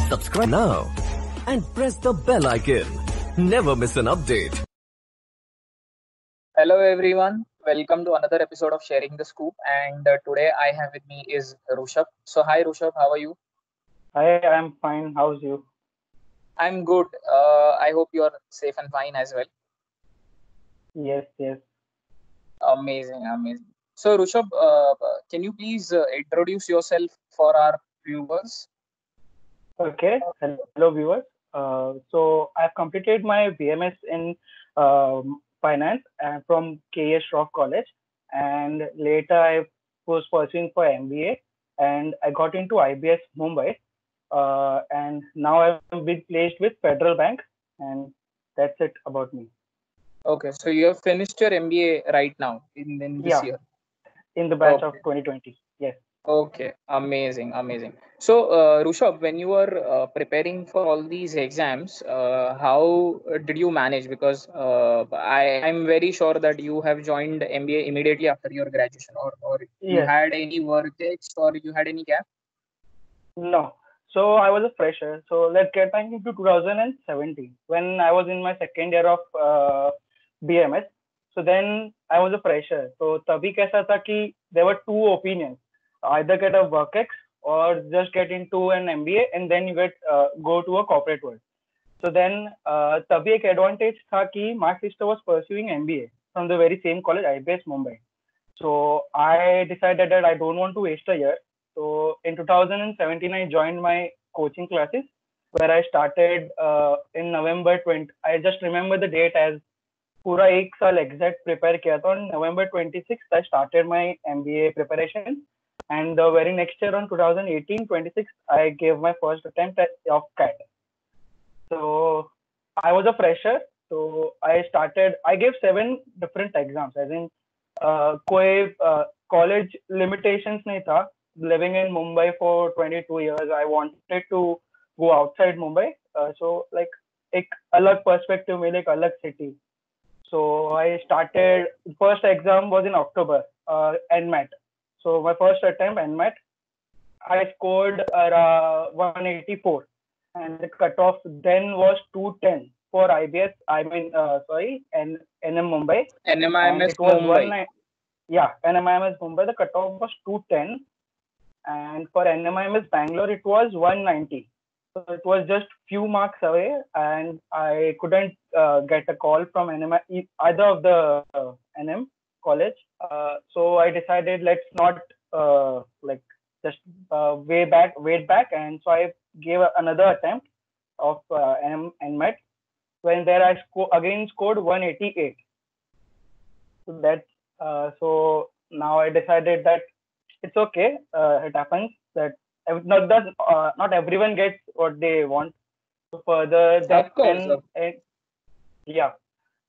Subscribe now and press the bell icon. Never miss an update. Hello everyone, welcome to another episode of Sharing the Scoop, and today I have with me is Rushabh. So hi Rushabh, how are you? Hi, I'm fine. How's you? I'm good. I hope you are safe and fine as well. Yes. Amazing. So Rushabh, can you please introduce yourself for our viewers? Okay. Hello, viewers. So I've completed my BMS in finance and from KS Rock College, and later I was pursuing for MBA, and I got into IBS Mumbai, and now I've been placed with Federal Bank, and that's it about me. Okay, so you have finished your MBA right now in this year. In the batch of Okay. 2020. Yes. Okay, amazing. So, Rushabh, when you were preparing for all these exams, how did you manage? Because I'm very sure that you have joined MBA immediately after your graduation, or you Yes. had any work ex or you had any gap? No. So I was a fresher. So let's get back into 2017 when I was in my second year of BMS. So then I was a fresher. So तभी कैसा था कि there were two opinions. Either get a work ex or just get into an MBA and then you go to a corporate world. So then तभी एक advantage था कि my sister was pursuing MBA from the very same college, IBS Mumbai. So I decided that I don't want to waste a year. So in 2017, I joined my coaching classes where I started in November 20. I just remember the date as पूरा एक साल exact prepare किया था. On November 26th, I started my MBA preparation. And the very next year on 2018-26, I gave my first attempt of CAT. So I was a fresher. So I gave 7 different exams. As in, कोई college limitations नहीं था. Living in Mumbai for 22 years, I wanted to go outside Mumbai. So like एक अलग perspective मिले, एक अलग city. So I started. First exam was in October, NMAT. So my first attempt NMAT, I scored 184, and the cutoff then was 210 for IBS. NM Mumbai. NMIMS Mumbai. NMIMS Mumbai. The cutoff was 210, and for NMIMS Bangalore it was 190. So it was just few marks away, and I couldn't get a call from either of the NM college. So I decided let's not just wait back, and so I gave another attempt of NMAT. When there I again scored 188. So that so now I decided that it's okay. It happens that not everyone gets what they want. So further,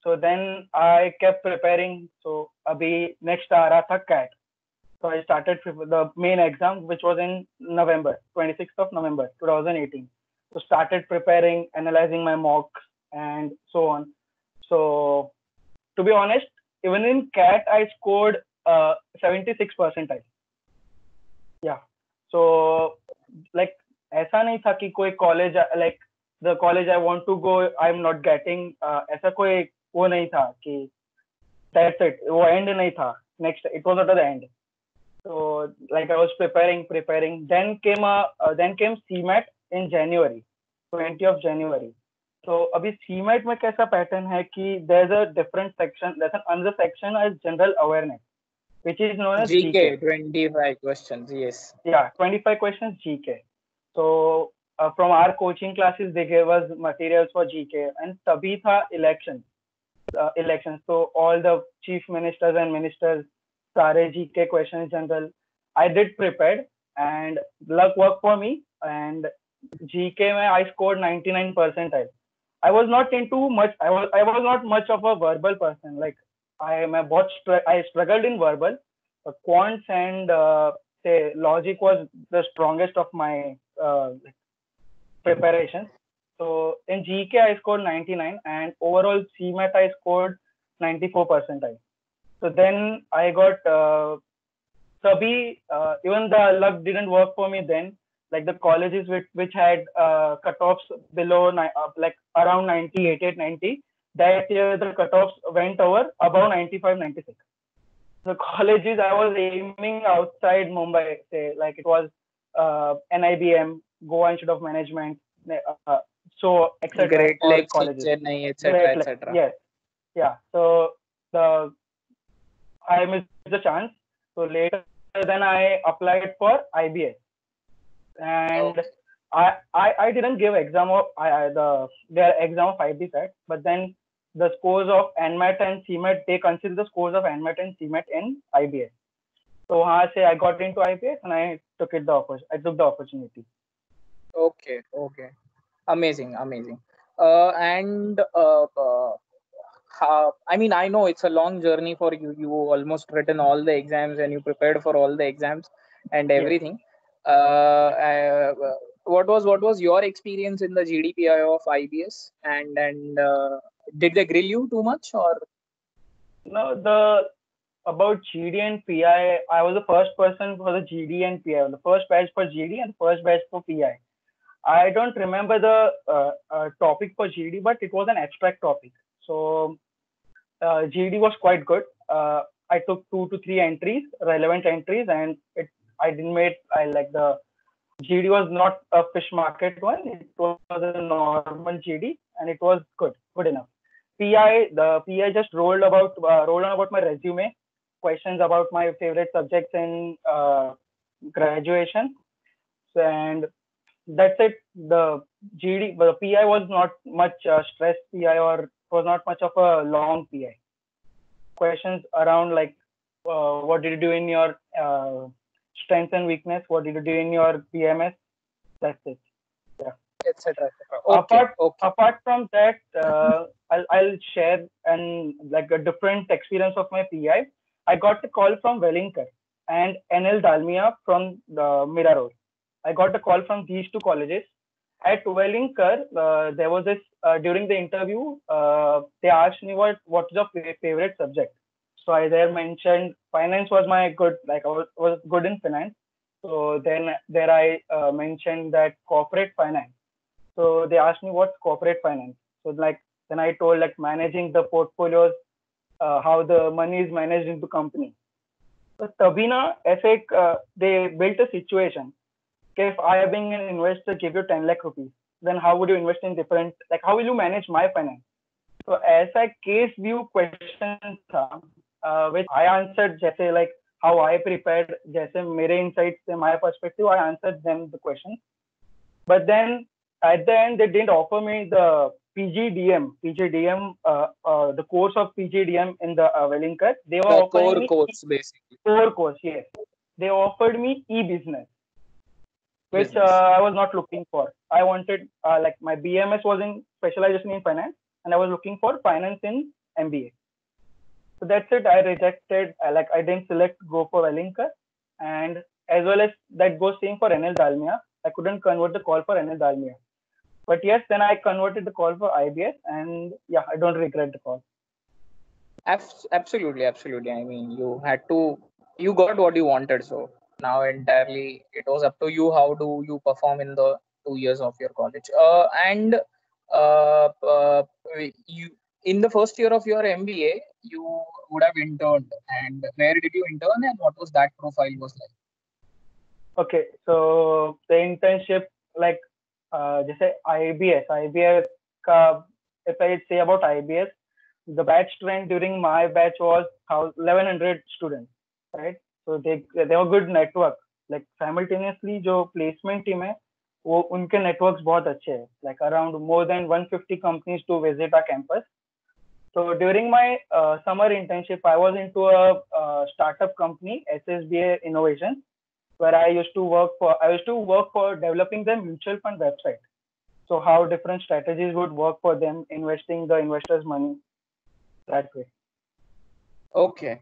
So then I kept preparing. So abhi next आ रहा था CAT. So I started the main exam, which was in November, 26th of November, 2018. So started preparing, analyzing my mocks and so on. So to be honest, even in CAT, I scored 76 percentile. Yeah. So like ऐसा नहीं था कि कोई college like the college I want to go I'm not getting ऐसा कोई वो नहीं था कि that's it वो end नहीं था. Next it was not the end. So like I was preparing. Then came CMAT in January, 20th of January. So अभी CMAT में कैसा pattern है कि there's a different section. There's another section as general awareness, which is known as GK. 25 questions, yes. Yeah, 25 questions GK. So from our coaching classes, they gave us materials for GK, and तभी था elections. So all the chief ministers and ministers, सारे GK questions general. I did prepared, and luck worked for me. And GK में I scored 99 percentile. I was not into much. I was not much of a verbal person. Like I struggled in verbal. Quants and say logic was the strongest of my preparation. So in GK I scored 99, and overall CMAT I scored 94 percentile. So then I got even the luck didn't work for me then. like the colleges which had cutoffs below like around 90, 88, 90. That year the cutoffs went over above 95, 96. The colleges I was aiming outside Mumbai, say like it was NIBM, Goa Institute of Management, so etc. Great All Lakes in colleges. Chennai, etc., Great, like, etc. yes, yeah. So the I missed the chance. So later then I applied for IBS, and Okay. I didn't give exam of their exam of IBSAT, but then the scores of NMAT and CMAT, they consider the scores of NMAT and CMAT in IBS. So I got into IBS and I took the opportunity. Okay. Okay. Amazing. Amazing. And I mean, I know it's a long journey for you. You almost written all the exams and you prepared for all the exams and Yes. everything. What was your experience in the GDPI of IBS? And did they grill you too much or? No, about GD and PI, I was the first person for the GD and PI. The first batch for GD and first batch for PI. I don't remember the topic for GD, but it was an abstract topic. So GD was quite good. I took 2 to 3 entries, relevant entries, and I didn't make. I like the GD was not a fish market one. It was a normal GD, and it was good enough. The PI just rolled on about my resume, questions about my favorite subjects in graduation, and that's it. The PI was not much stress PI, or was not much of a long PI. Questions around like what did you do in your strength and weakness? What did you do in your PMS? That's it. Yeah. Etc. Okay. Apart from that, I'll share like a different experience of my PI. I got a call from Wellinger and NL Dalmia from the Mira. I got a call from these two colleges. At Wellinger, there was this during the interview. They asked me what's your favorite subject. So I there mentioned finance was my good. Like I was good in finance. So then there I mentioned that corporate finance. So they asked me what's corporate finance. So like then I told like managing the portfolios, how the money is managed into company. So Tabina, they built a situation. If I being an investor give you 10 lakh rupees, then how would you invest in different, like how will you manage my finance? So as a case view questions, which I answered, just like how I prepared, just mere insights, my perspective, I answered them the question. But then at the end, they didn't offer me the PGDM, the course of PGDM in the Wellinger. They were The offering core me course, basically. core course, yes. They offered me e-business, which Business. I was not looking for. I wanted like my BMS was in specialization in finance, and I was looking for finance in MBA. So that's it. I rejected. I didn't go for Wellinger, and as well as that goes same for NL Dalmia. I couldn't convert the call for NL Dalmia, but yes, then I converted the call for IBS, and yeah, I don't regret the call. Absolutely. I mean, you got what you wanted. So now entirely it was up to you. How do you perform in the 2 years of your college? And you in the first year of your MBA, you would have interned. And where did you intern, and what was that profile was like? Okay, so the internship, like just say IBS, if I say about IBS, the batch trend during my batch was 1100 students, right? So they were good network. Like simultaneously, जो placement team है, वो उनके networks बहुत अच्छे हैं. Like around more than 150 companies to visit our campus. So during my summer internship, I was into a startup company, SSBA Innovation, where I used to work for developing the mutual fund website. So how different strategies would work for them, investing the investors' money that way. Okay.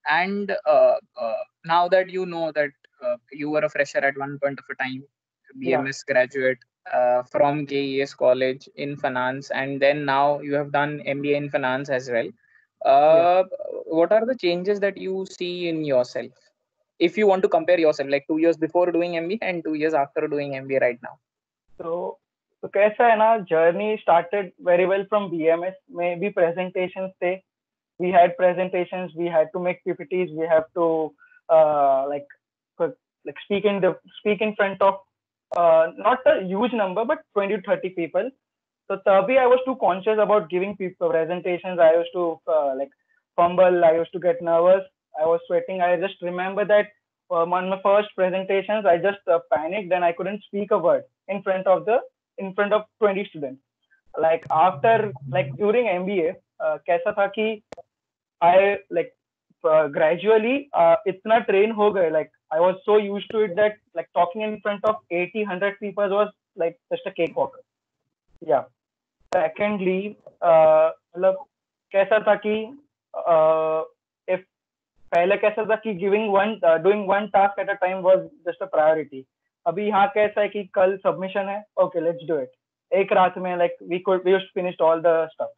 And now that you know that you were a fresher at one point of a time, BMS graduate from KES College in finance, and then now you have done MBA in finance as well. What are the changes that you see in yourself? if you want to compare yourself, like 2 years before doing MBA and 2 years after doing MBA right now? So कैसा है ना, journey started very well from BMS में भी presentations थे. We had presentations, we had to make PPTs, we have to like speak in front of not a huge number but 20 to 30 people. So tabhi I was too conscious about giving people presentations. I used to fumble, I used to get nervous, I was sweating. I just remember that on my first presentations I just panicked and I couldn't speak a word in front of 20 students. Like after during MBA कैसा था कि I gradually इतना train हो गए, like I was so used to it that like talking in front of 80-100 people was like just a cakewalk. Yeah. Secondly, मतलब कैसा था कि if पहले कैसा था कि doing one task at a time was just a priority. अभी यहाँ कैसा है कि कल submission है, okay, let's do it. एक रात में like we just finished all the stuff.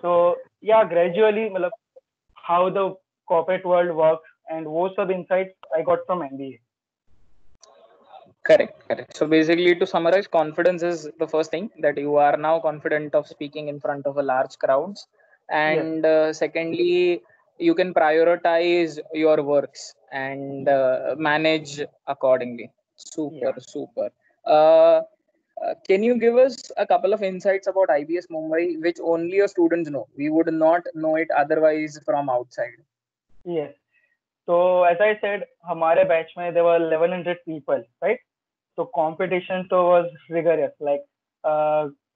So yeah, gradually मतलब how the corporate world works and वो सब insights I got from MBA. Correct. So basically, to summarize, confidence is the first thing, that you are now confident of speaking in front of a large crowds, and secondly, you can prioritize your works and manage accordingly. Super. Can you give us a couple of insights about IBS Mumbai, which only your students know? We would not know it otherwise from outside. Yes. So as I said, हमारे batch में there were 1100 people, right? So competition was rigorous. Like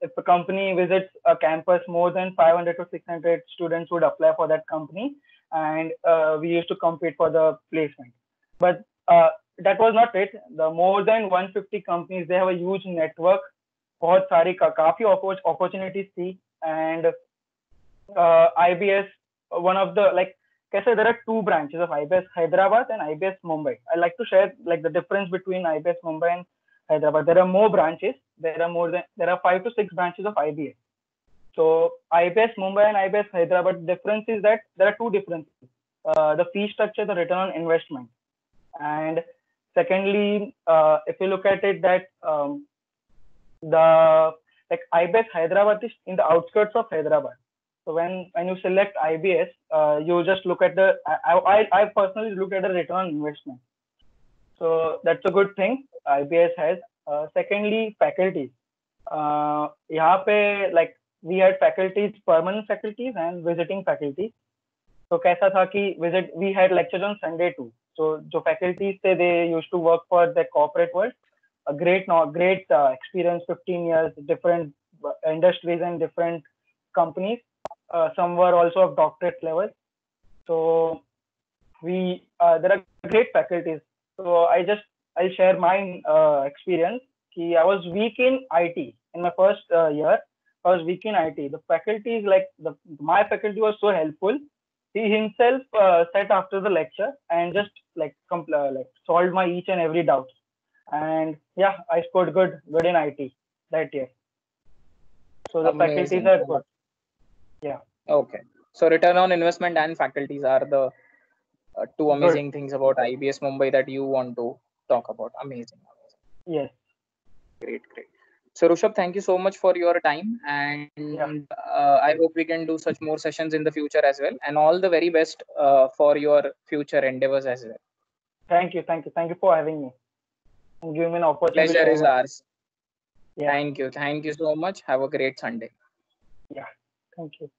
if a company visits a campus, more than 500 to 600 students would apply for that company, and we used to compete for the placement. But that was not it. The more than 150 companies, they have a huge network. बहुत सारी काफी opportunities थी, and IBS, one of the there are two branches of IBS Hyderabad and IBS Mumbai. I like to share the difference between IBS Mumbai and Hyderabad. There are more branches. There are 5 to 6 branches of IBS. So IBS Mumbai and IBS Hyderabad, difference is that there are two differences. The fee structure, the return on investment, and secondly, if you look at it, that the IBS Hyderabad is in the outskirts of Hyderabad. So when you select IBS, you just look at I personally look at the return on investment. So that's a good thing IBS has. Secondly, faculties. यहाँ पे we had faculties, permanent faculties and visiting faculties. So कैसा था कि we had lectures on Sunday too. So जो faculties थे, they used to work for the corporate world. A great experience, 15 years, different industries and different companies. Some were also of doctorate level. So there are great faculties. So I'll share my experience. I was weak in IT in my first year. I was weak in IT. The faculty is my faculty was so helpful. He himself sat after the lecture and just solved my each and every doubt. And yeah, I scored good in IT that year. So the faculties are good. Yeah. Okay. So return on investment and faculties are the two amazing things about IBS Mumbai that you want to talk about. Amazing. Yes. Great. So Rushabh, thank you so much for your time, and I hope we can do such more sessions in the future as well. And all the very best for your future endeavors as well. Thank you for having me and giving me an opportunity. Pleasure is ours. Yeah. Thank you so much. Have a great Sunday. Yeah. Thank you.